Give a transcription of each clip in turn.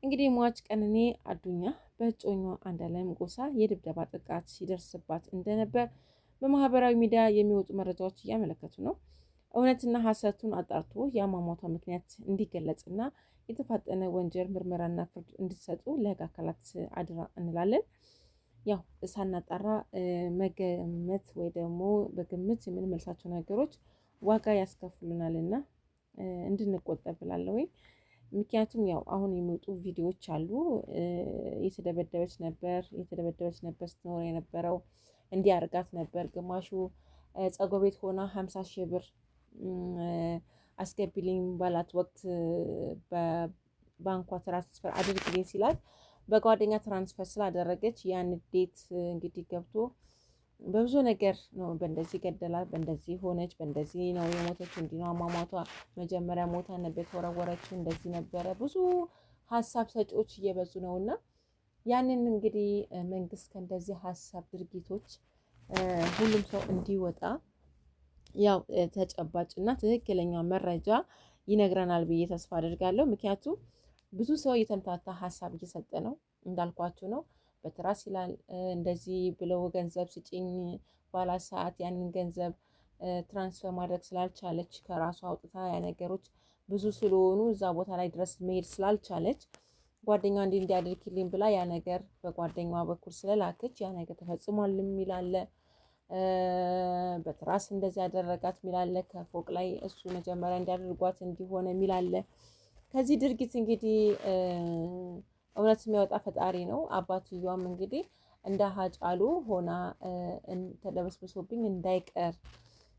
እንግዲህ ሟች ቀነኒ አዱኛ በእጮኛዋ አንዷለም ጎሳ የድብደባ ጥቃት ሲደርስባት እንደነበር በማህበራዊ ሚዲያ የሚወጡ መረጃዎች እያመለከቱ ነው። እውነትና ሐሰቱን አጣርቶ የአሟሟቷ ምክንያት እንዲገለጽና የተፋጠነ ወንጀል ምርመራና ፍርድ እንዲሰጡ ለህግ አካላት አድራ እንላለን። ያው ሳናጣራ መገመት ወይ ደግሞ በግምት የምንመልሳቸው ነገሮች ዋጋ ያስከፍሉናልና እንድንቆጠብ እላለሁ። ምክንያቱም ያው አሁን የሚወጡ ቪዲዮዎች አሉ። የተደበደበች ነበር ስትኖር የነበረው እንዲህ አድርጋት ነበር። ግማሹ ፀጉር ቤት ሆና 50,000 ብር አስገቢልኝ ባላት ወቅት በባንኳ ትራንስፈር አድርግልኝ ሲላት በጓደኛ ትራንስፈር ስላደረገች ያን ንዴት እንግዲህ ገብቶ በብዙ ነገር ነው በእንደዚህ ገደላት፣ በእንደዚህ ሆነች፣ በእንደዚህ ነው የሞተችው፣ እንዲህ ነው አሟሟቷ፣ መጀመሪያ ሞታ ነበር የተወረወረችው፣ እንደዚህ ነበረ። ብዙ ሀሳብ ሰጪዎች እየበዙ ነውና ያንን እንግዲህ መንግስት ከእንደዚህ ሀሳብ ድርጊቶች ሁሉም ሰው እንዲወጣ ያው ተጨባጭ እና ትክክለኛ መረጃ ይነግረናል ብዬ ተስፋ አደርጋለሁ። ምክንያቱም ብዙ ሰው የተምታታ ሀሳብ እየሰጠ ነው እንዳልኳችሁ ነው። በትራስ ይላል እንደዚህ ብለው ገንዘብ ስጪኝ ባላት ሰዓት ያንን ገንዘብ ትራንስፈር ማድረግ ስላልቻለች ከራሷ አውጥታ ያ ነገሮች ብዙ ስለሆኑ እዛ ቦታ ላይ ድረስ መሄድ ስላልቻለች ጓደኛዋ እንዲያደርግልኝ ብላ ያ ነገር በጓደኛዋ በኩል ስለላከች ያ ነገር ተፈጽሟል የሚል አለ። በትራስ እንደዚህ ያደረጋት የሚል አለ። ከፎቅ ላይ እሱ መጀመሪያ እንዲያደርጓት እንዲሆነ የሚል አለ። ከዚህ ድርጊት እንግዲህ እውነት የሚያወጣ ፈጣሪ ነው። አባትየዋም እንግዲህ እንደ ሀጫሉ ሆና ተደበስብሶብኝ እንዳይቀር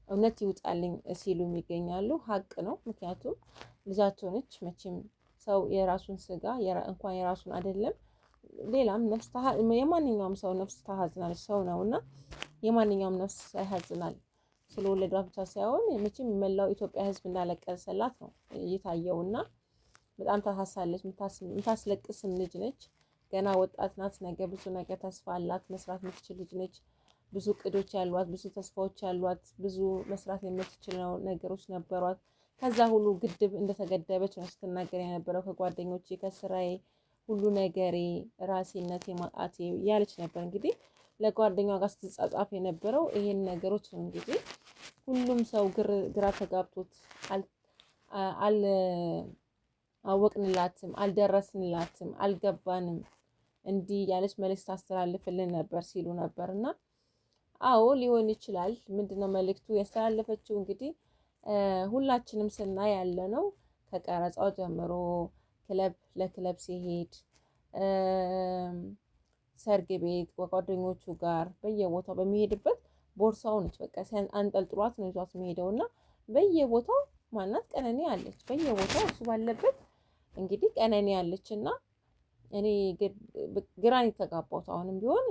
እውነት ይውጣልኝ ሲሉ ይገኛሉ። ሀቅ ነው። ምክንያቱም ልጃቸው ነች። መቼም ሰው የራሱን ስጋ እንኳን የራሱን አይደለም ሌላም ነፍስ የማንኛውም ሰው ነፍስ ታሳዝናለች። ሰው ነውና የማንኛውም ነፍስ ያሳዝናል። ስለወለዷ ብቻ ሳይሆን መቼም መላው ኢትዮጵያ ሕዝብ እንዳለቀሰላት ነው እየታየውና በጣም ታሳሳለች። የምታስለቅስም ልጅ ነች። ገና ወጣት ናት። ነገ ብዙ ነገር ተስፋ አላት። መስራት የምትችል ልጅ ነች። ብዙ እቅዶች ያሏት፣ ብዙ ተስፋዎች ያሏት፣ ብዙ መስራት የምትችለው ነገሮች ነበሯት። ከዛ ሁሉ ግድብ እንደተገደበች ነው ስትናገር የነበረው። ከጓደኞቼ፣ ከስራዬ፣ ሁሉ ነገሬ፣ ራሴነቴ ማጣቴ ያለች ነበር። እንግዲህ ለጓደኛዋ ጋር ስትጻጻፍ የነበረው ይሄን ነገሮች ነው። እንግዲህ ሁሉም ሰው ግራ ተጋብቶት አወቅንላትም፣ አልደረስንላትም፣ አልገባንም እንዲህ ያለች መልእክት አስተላልፍልን ነበር ሲሉ ነበር። እና አዎ ሊሆን ይችላል። ምንድነው መልእክቱ ያስተላለፈችው? እንግዲህ ሁላችንም ስናይ ያለ ነው። ከቀረጻው ጀምሮ ክለብ ለክለብ ሲሄድ ሰርግ ቤት ከጓደኞቹ ጋር በየቦታው በሚሄድበት ቦርሳው ነች በቃ አንጠልጥሏት ነው ይዟት የሚሄደውና በየቦታው ማናት ቀነኒ አለች። በየቦታው እሱ ባለበት እንግዲህ ቀነኒ አለችና እኔ ግራን የተጋባሁት አሁንም ቢሆን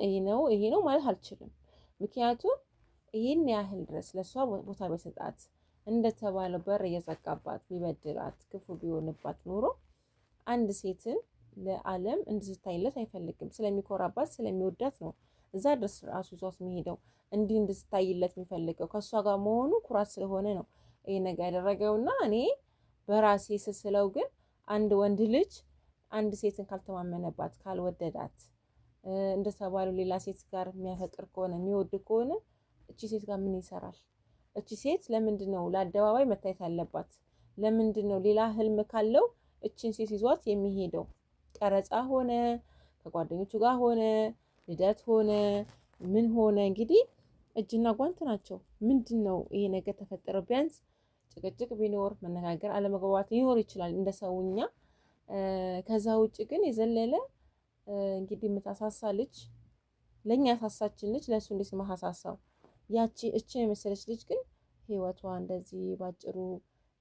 ይሄ ነው ማለት አልችልም። ምክንያቱም ይሄን ያህል ድረስ ለሷ ቦታ በሰጣት እንደተባለው በር እየዘጋባት ቢበድላት ክፉ ቢሆንባት ኖሮ አንድ ሴትን ለዓለም እንድትታይለት አይፈልግም። ስለሚኮራባት ስለሚወዳት ነው እዛ ድረስ ራሱ ይዟት የሚሄደው እንዲህ እንድትታይለት የሚፈልገው ከእሷ ጋር መሆኑ ኩራት ስለሆነ ነው ይሄ ነገር ያደረገውና እኔ በራሴ ስስለው ግን አንድ ወንድ ልጅ አንድ ሴትን ካልተማመነባት ካልወደዳት እንደተባለው ሌላ ሴት ጋር የሚያፈቅር ከሆነ የሚወድ ከሆነ እቺ ሴት ጋር ምን ይሰራል? እቺ ሴት ለምንድነው ለአደባባይ መታየት አለባት? ለምንድነው ሌላ ህልም ካለው እቺን ሴት ይዟት የሚሄደው? ቀረጻ ሆነ ከጓደኞቹ ጋር ሆነ ልደት ሆነ ምን ሆነ እንግዲህ እጅና ጓንት ናቸው። ምንድነው ይሄ ነገር ተፈጠረው? ቢያንስ ጭቅጭቅ ቢኖር መነጋገር አለመግባባት ሊኖር ይችላል እንደ ሰውኛ። ከዛ ውጭ ግን የዘለለ እንግዲህ የምታሳሳ ልጅ ለኛ ያሳሳችን ልጅ ለሱ እንዴት ማሳሳው? ያቺ እቺን የመሰለች ልጅ ግን ህይወቷ እንደዚህ ባጭሩ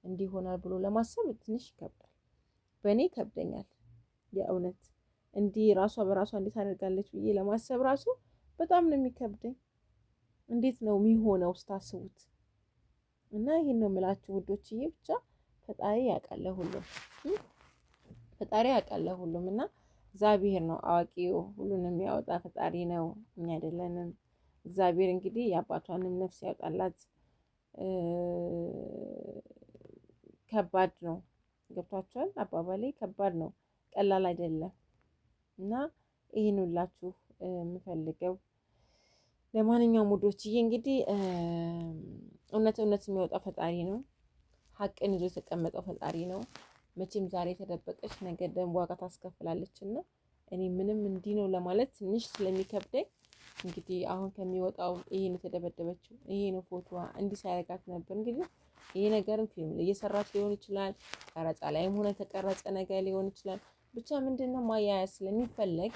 እንዲሆናል ብሎ ለማሰብ ትንሽ ይከብዳል። በእኔ ይከብደኛል። የእውነት እንዲህ ራሷ በራሷ እንዴት አደርጋለች ብዬ ለማሰብ ራሱ በጣም ነው የሚከብደኝ። እንዴት ነው የሚሆነው ስታስቡት? እና ይሄን ነው የምላችሁ ውዶችዬ። ብቻ ፈጣሪ ያውቃል ሁሉም፣ ፈጣሪ ያውቃል ሁሉም እና እግዚአብሔር ነው አዋቂው፣ ሁሉንም የሚያወጣ ፈጣሪ ነው፣ እኛ አይደለንም። እግዚአብሔር እንግዲህ የአባቷንም ነፍስ ያውጣላት። ከባድ ነው። ገብቷችኋል? አባባሌ ከባድ ነው። ቀላል አይደለም እና ይሄን ሁላችሁ የምፈልገው። ለማንኛውም ውዶችዬ እንግዲህ እውነት የሚያወጣው ፈጣሪ ነው። ሀቅን ይዞ የተቀመጠው ፈጣሪ ነው። መቼም ዛሬ የተደበቀች ነገር ደግሞ ዋጋ ታስከፍላለች እና እኔ ምንም እንዲህ ነው ለማለት ትንሽ ስለሚከብደኝ እንግዲህ አሁን ከሚወጣው ይሄ ነው የተደበደበችው፣ ይሄ ነው ፎቶዋ፣ እንዲህ ሲያደርጋት ነበር። እንግዲህ ይሄ ነገርም ፊልም ላይ እየሰራች ሊሆን ይችላል፣ ቀረጻ ላይም ሆነ የተቀረጸ ነገር ሊሆን ይችላል። ብቻ ምንድነው ማያያዝ ስለሚፈለግ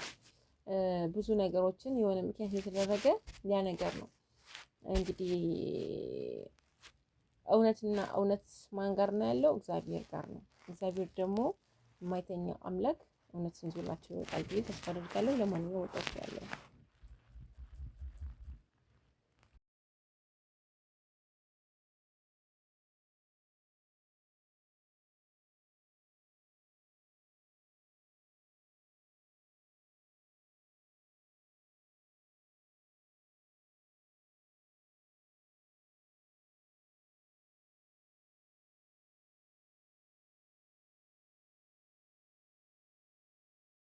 ብዙ ነገሮችን የሆነ ምክንያት የተደረገ ያ ነገር ነው። እንግዲህ እውነትና እውነት ማን ጋር ነው ያለው? እግዚአብሔር ጋር ነው። እግዚአብሔር ደግሞ የማይተኛው አምላክ እውነትን ይዞላቸው ይወጣል ብዬ ተስፋ አደርጋለሁ። ለማንኛውም ወጣት ያለው